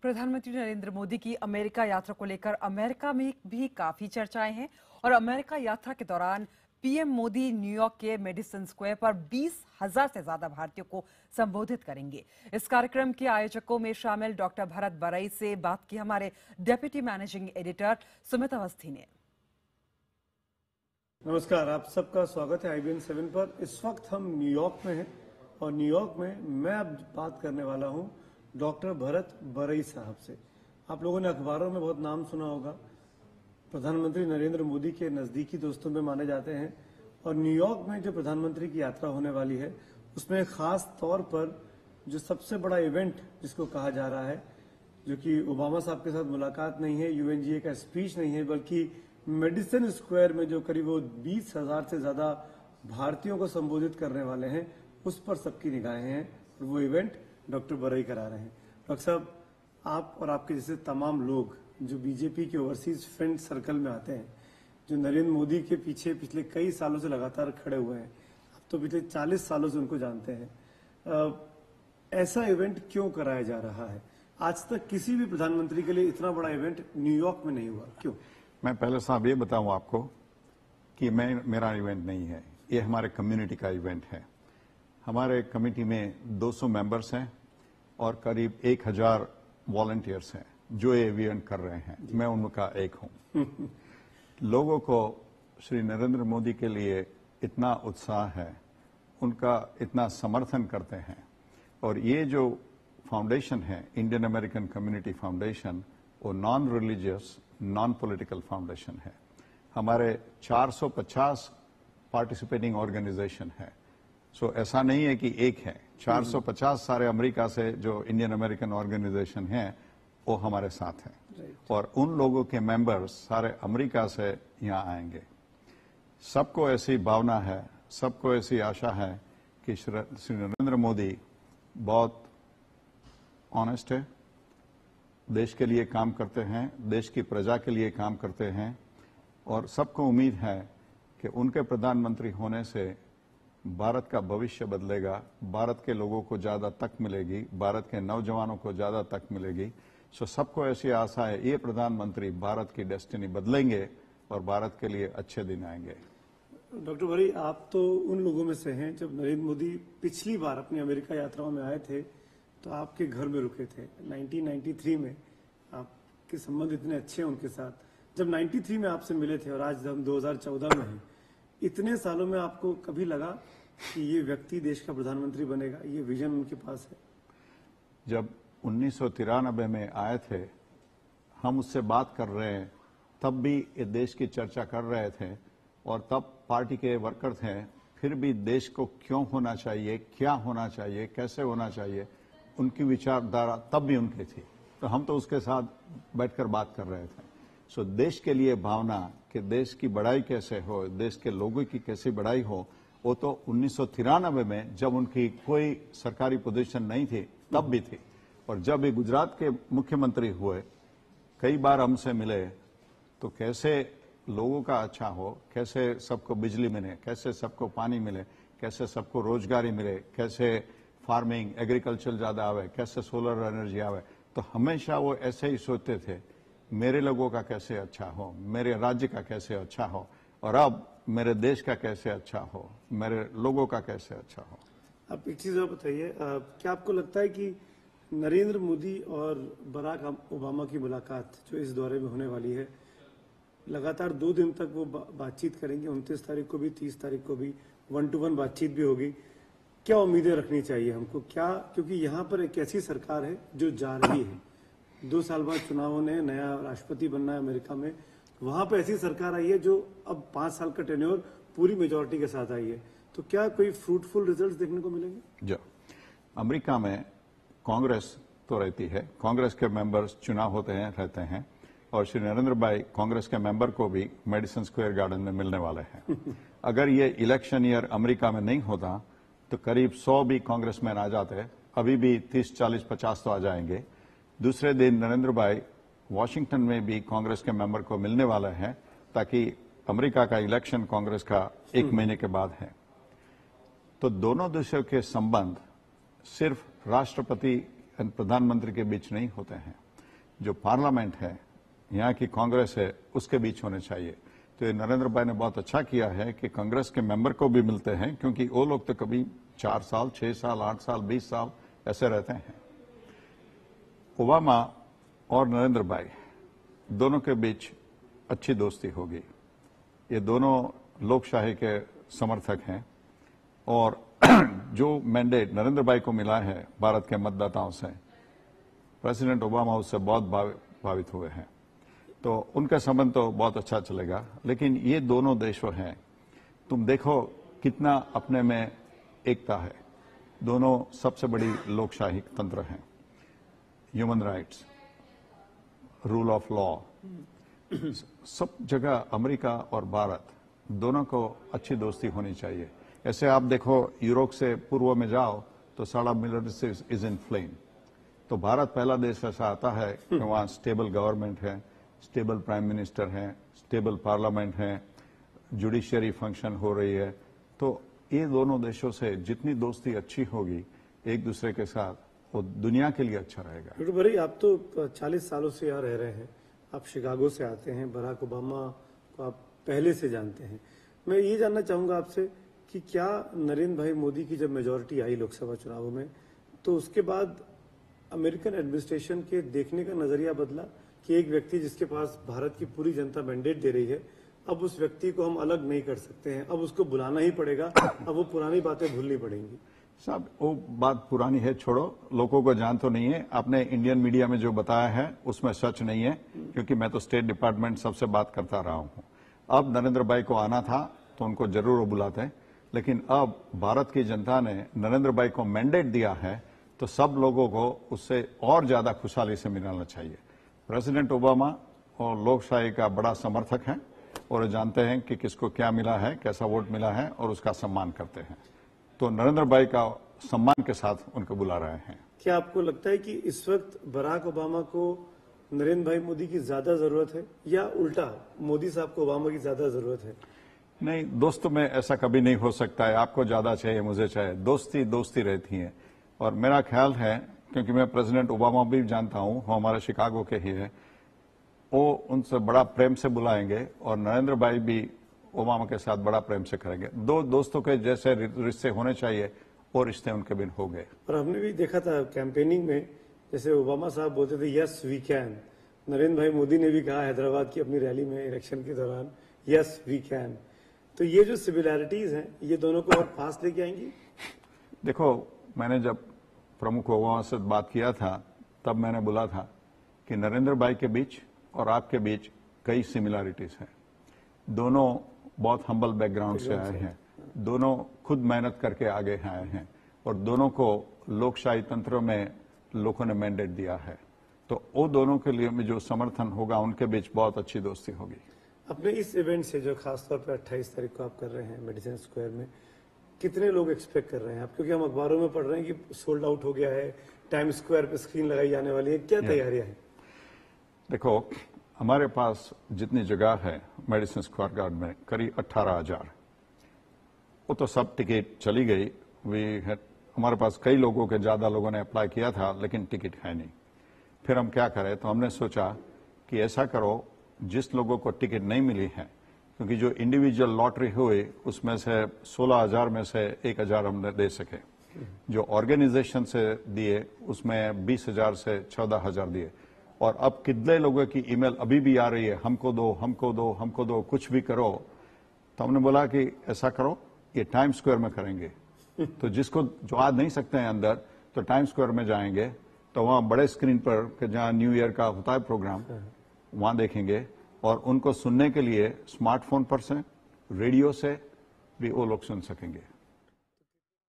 प्रधानमंत्री नरेंद्र मोदी की अमेरिका यात्रा को लेकर अमेरिका में भी काफी चर्चाएं हैं और अमेरिका यात्रा के दौरान पीएम मोदी न्यूयॉर्क के मेडिसन स्क्वायर पर 20,000 से ज्यादा भारतीयों को संबोधित करेंगे। इस कार्यक्रम के आयोजकों में शामिल डॉक्टर भरत बरई से बात की हमारे deputy managing editor Sumit Awasthi ने। नमस्कार, आप सबका स्वागत है IBN 7 पर। इस वक्त हम न्यूयॉर्क में हैं और न्यूयॉर्क में मैं अब बात करने वाला हूं डॉक्टर भरत बरई साहब से। आप लोगों ने अखबारों में बहुत नाम सुना होगा, प्रधानमंत्री नरेंद्र मोदी के नज़दीकी दोस्तों में माने जाते हैं और न्यूयॉर्क में जो प्रधानमंत्री की यात्रा होने वाली है उसमें खास तौर पर जो सबसे बड़ा इवेंट जिसको कहा जा रहा है, जो कि ओबामा साहब के साथ मुलाकात नहीं है, UNGA का स्पीच नहीं है, बल्कि मेडिसन स्क्वायर में जो करीब 20,000 से ज्यादा भारतीयों को संबोधित करने वाले हैं, उस पर सबकी निगाहें हैं और वो इवेंट डॉक्टर बरई करा रहे हैं। डॉक्टर साहब, आप और आपके जैसे तमाम लोग जो बीजेपी के ओवरसीज फ्रेंड सर्कल में आते हैं, जो नरेंद्र मोदी के पीछे पिछले कई सालों से लगातार खड़े हुए हैं, अब तो पिछले 40 सालों से उनको जानते हैं, ऐसा इवेंट क्यों कराया जा रहा है? आज तक किसी भी प्रधानमंत्री के लिए इतना बड़ा इवेंट न्यूयॉर्क में नहीं हुआ, क्यों? मैं पहले साहब ये बताऊं आपको कि मेरा इवेंट नहीं है, ये हमारे कम्युनिटी का इवेंट है। हमारे कमेटी में 200 मेंबर्स हैं और करीब 1000 वॉलंटियर्स हैं जो ये इवेंट कर रहे हैं। मैं उनका एक हूं। लोगों को श्री नरेंद्र मोदी के लिए इतना उत्साह है, उनका इतना समर्थन करते हैं और ये जो फाउंडेशन है इंडियन अमेरिकन कम्युनिटी फाउंडेशन, वो non religious non political foundation है। हमारे 450 पार्टिसिपेटिंग ऑर्गेनाइजेशन है। सो ऐसा नहीं है कि एक है, 450 सारे अमेरिका से जो इंडियन अमेरिकन ऑर्गेनाइजेशन है वो हमारे साथ हैं और उन लोगों के मेंबर्स सारे अमेरिका से यहाँ आएंगे। सबको ऐसी भावना है, सबको ऐसी आशा है कि श्री नरेंद्र मोदी बहुत ऑनेस्ट है, देश के लिए काम करते हैं, देश की प्रजा के लिए काम करते हैं और सबको उम्मीद है कि उनके प्रधानमंत्री होने से भारत का भविष्य बदलेगा, भारत के लोगों को ज्यादा तक मिलेगी, भारत के नौजवानों को ज्यादा तक मिलेगी। सो सबको ऐसी आशा है ये प्रधानमंत्री भारत की डेस्टिनी बदलेंगे और भारत के लिए अच्छे दिन आएंगे। डॉक्टर बरई, आप तो उन लोगों में से हैं, जब नरेंद्र मोदी पिछली बार अपनी अमेरिका यात्राओं में आए थे तो आपके घर में रुके थे। 1993 में आपके संबंध इतने अच्छे हैं उनके साथ। जब 93 में आपसे मिले थे और आज हम 2014 में हैं, इतने सालों में आपको कभी लगा कि ये व्यक्ति देश का प्रधानमंत्री बनेगा, ये विजन उनके पास है? जब 1993 में आए थे, हम उससे बात कर रहे हैं, तब भी ये देश की चर्चा कर रहे थे और तब पार्टी के वर्कर थे। फिर भी देश को क्यों होना चाहिए, क्या होना चाहिए, कैसे होना चाहिए, उनकी विचारधारा तब भी उनकी थी। तो हम तो उसके साथ बैठकर बात कर रहे थे। सो देश के लिए भावना कि देश की बढ़ाई कैसे हो, देश के लोगों की कैसी बढ़ाई हो, वो तो 1993 में जब उनकी कोई सरकारी पोजीशन नहीं थी तब भी थी। और जब ये गुजरात के मुख्यमंत्री हुए, कई बार हमसे मिले, तो कैसे लोगों का अच्छा हो, कैसे सबको बिजली मिले, कैसे सबको पानी मिले, कैसे सबको रोजगारी मिले, कैसे फार्मिंग एग्रीकल्चर ज्यादा आवे, कैसे सोलर एनर्जी आवे, तो हमेशा वो ऐसे ही सोचते थे मेरे लोगों का कैसे अच्छा हो, मेरे राज्य का कैसे अच्छा हो और अब मेरे देश का कैसे अच्छा हो, मेरे लोगों का कैसे अच्छा हो। अब एक चीज और बताइए, क्या आपको लगता है कि नरेंद्र मोदी और बराक ओबामा की मुलाकात जो इस दौरे में होने वाली है, लगातार 2 दिन तक वो बातचीत करेंगे, 29 तारीख को भी, 30 तारीख को भी 1-to-1 बातचीत भी होगी, क्या उम्मीदें रखनी चाहिए हमको? क्या, क्योंकि यहाँ पर एक ऐसी सरकार है जो जा रही है, 2 साल बाद चुनावों ने नया राष्ट्रपति बनना है अमेरिका में, वहां पर ऐसी सरकार आई है जो अब 5 साल का टेन्योर पूरी मेजोरिटी के साथ आई है, तो क्या कोई फ्रूटफुल रिजल्ट्स देखने को मिलेंगे? जो अमेरिका में कांग्रेस तो रहती है, कांग्रेस के मेंबर्स चुनाव होते हैं, रहते हैं और श्री नरेंद्र भाई कांग्रेस के मेंबर को भी मेडिसन स्क्वायर गार्डन में मिलने वाले हैं। अगर ये इलेक्शन ईयर अमेरिका में नहीं होता तो करीब 100 भी कांग्रेसमैन आ जाते, अभी भी 30, 40, 50 तो आ जाएंगे। दूसरे दिन नरेंद्र भाई वॉशिंगटन में भी कांग्रेस के मेंबर को मिलने वाले हैं, ताकि अमेरिका का इलेक्शन कांग्रेस का 1 महीने के बाद है। तो दोनों देशों के संबंध सिर्फ राष्ट्रपति और प्रधानमंत्री के बीच नहीं होते हैं, जो पार्लियामेंट है, यहाँ की कांग्रेस है, उसके बीच होने चाहिए। तो ये नरेंद्र भाई ने बहुत अच्छा किया है कि कांग्रेस के मेंबर को भी मिलते हैं, क्योंकि वो लोग तो कभी 4 साल, 6 साल, 8 साल, 20 साल ऐसे रहते हैं। ओबामा और नरेंद्र भाई दोनों के बीच अच्छी दोस्ती होगी। ये दोनों लोकशाही के समर्थक हैं और जो मैंडेट नरेंद्र भाई को मिला है भारत के मतदाताओं से, प्रेसिडेंट ओबामा उससे बहुत भावित हुए हैं। तो उनका संबंध तो बहुत अच्छा चलेगा। लेकिन ये दोनों देश हैं, तुम देखो कितना अपने में एकता है। दोनों सबसे बड़ी लोकशाही तंत्र हैं। Human rights, rule of law, सब जगह अमेरिका और भारत दोनों को अच्छी दोस्ती होनी चाहिए। ऐसे आप देखो यूरोप से पूर्व में जाओ तो सारा मिलिट्री इज इन फ्लेम। तो भारत पहला देश ऐसा आता है कि वहां स्टेबल गवर्नमेंट है, स्टेबल प्राइम मिनिस्टर है, स्टेबल पार्लियामेंट है, जुडिशियरी फंक्शन हो रही है। तो ये दोनों देशों से जितनी दोस्ती अच्छी होगी एक दूसरे के साथ, वो दुनिया के लिए अच्छा रहेगा। डॉक्टर भरई, आप तो 40 सालों से यहाँ रह रहे हैं, आप शिकागो से आते हैं, बराक ओबामा को आप पहले से जानते हैं। मैं ये जानना चाहूंगा आपसे कि क्या नरेंद्र भाई मोदी की जब मेजोरिटी आई लोकसभा चुनावों में, तो उसके बाद अमेरिकन एडमिनिस्ट्रेशन के देखने का नजरिया बदला कि एक व्यक्ति जिसके पास भारत की पूरी जनता मैंडेट दे रही है, अब उस व्यक्ति को हम अलग नहीं कर सकते हैं, अब उसको बुलाना ही पड़ेगा, अब वो पुरानी बातें भूलनी पड़ेंगी? साहब, वो बात पुरानी है, छोड़ो, लोगों को जान तो नहीं है। आपने इंडियन मीडिया में जो बताया है उसमें सच नहीं है, क्योंकि मैं तो स्टेट डिपार्टमेंट सबसे बात करता रहा हूं। अब नरेंद्र भाई को आना था तो उनको जरूर वो बुलाते, लेकिन अब भारत की जनता ने नरेंद्र भाई को मैंडेट दिया है तो सब लोगों को उससे और ज्यादा खुशहाली से मिलाना चाहिए। प्रेसिडेंट ओबामा और लोकशाही का बड़ा समर्थक हैं और जानते हैं कि किसको क्या मिला है, कैसा वोट मिला है, और उसका सम्मान करते हैं। तो नरेंद्र भाई का सम्मान के साथ उनको बुला रहे हैं। क्या आपको लगता है कि इस वक्त बराक ओबामा को नरेंद्र भाई मोदी की ज्यादा जरूरत है, या उल्टा मोदी साहब को ओबामा की ज्यादा जरूरत है? नहीं, दोस्तों में ऐसा कभी नहीं हो सकता है, आपको ज्यादा चाहिए, मुझे चाहिए। दोस्ती दोस्ती रहती है। और मेरा ख्याल है, क्योंकि मैं प्रेसिडेंट ओबामा भी जानता हूं, वो हमारे शिकागो के ही है, वो उनसे बड़ा प्रेम से बुलाएंगे और नरेंद्र भाई भी ओबामा के साथ बड़ा प्रेम से करेंगे। दो दोस्तों के जैसे रिश्ते होने चाहिए और रिश्ते उनके बिन हो गए। और हमने भी देखा था कैंपेनिंग में, जैसे ओबामा साहब बोलते थे यस वी कैन, नरेंद्र भाई मोदी ने भी कहा हैदराबाद की अपनी रैली में इलेक्शन के दौरान यस वी कैन। तो ये जो सिमिलैरिटीज हैं, ये दोनों को और पास लेके आएंगी? देखो, मैंने जब प्रमुख ओबामा से बात किया था तब मैंने बोला था कि नरेंद्र भाई के बीच और आपके बीच कई सिमिलैरिटीज हैं। दोनों बहुत हम्बल बैकग्राउंड से आए हैं, दोनों खुद मेहनत करके आगे आए हैं, और दोनों को लोकशाही तंत्र में लोगों ने मैंडेट दिया है। तो वो दोनों के लिए जो समर्थन होगा, उनके बीच बहुत अच्छी दोस्ती होगी। अपने इस इवेंट से जो खासतौर पर 28 तारीख को आप कर रहे हैं मेडिसिन स्क्वायर में, कितने लोग एक्सपेक्ट कर रहे हैं आप? क्योंकि हम अखबारों में पढ़ रहे हैं कि सोल्ड आउट हो गया है, टाइम स्क्वायर पे स्क्रीन लगाई जाने वाली है, क्या तैयारियां हैं? देखो, हमारे पास जितनी जगह है मेडिसिन स्क्वायर गार्ड में, करीब 18,000, वो तो सब टिकट चली गई। हमारे पास कई लोगों के, ज्यादा लोगों ने अप्लाई किया था, लेकिन टिकट है नहीं। फिर हम क्या करें, तो हमने सोचा कि ऐसा करो, जिस लोगों को टिकट नहीं मिली है, क्योंकि जो इंडिविजुअल लॉटरी हुई उसमें से 16,000 में से 1,000 हमने दे सके, जो ऑर्गेनाइजेशन से दिए उसमें 20,000 से 14,000 दिए, और अब कितने लोगों की ईमेल अभी भी आ रही है, हमको दो, हमको दो, हमको दो, कुछ भी करो। तो हमने बोला कि ऐसा करो, ये टाइम स्क्वायर में करेंगे। तो जिसको जो आ नहीं सकते हैं अंदर, तो टाइम स्क्वायर में जाएंगे, तो वहां बड़े स्क्रीन पर, जहां न्यू ईयर का होता है प्रोग्राम, वहां देखेंगे, और उनको सुनने के लिए स्मार्टफोन पर से, रेडियो से भी वो लोग सुन सकेंगे।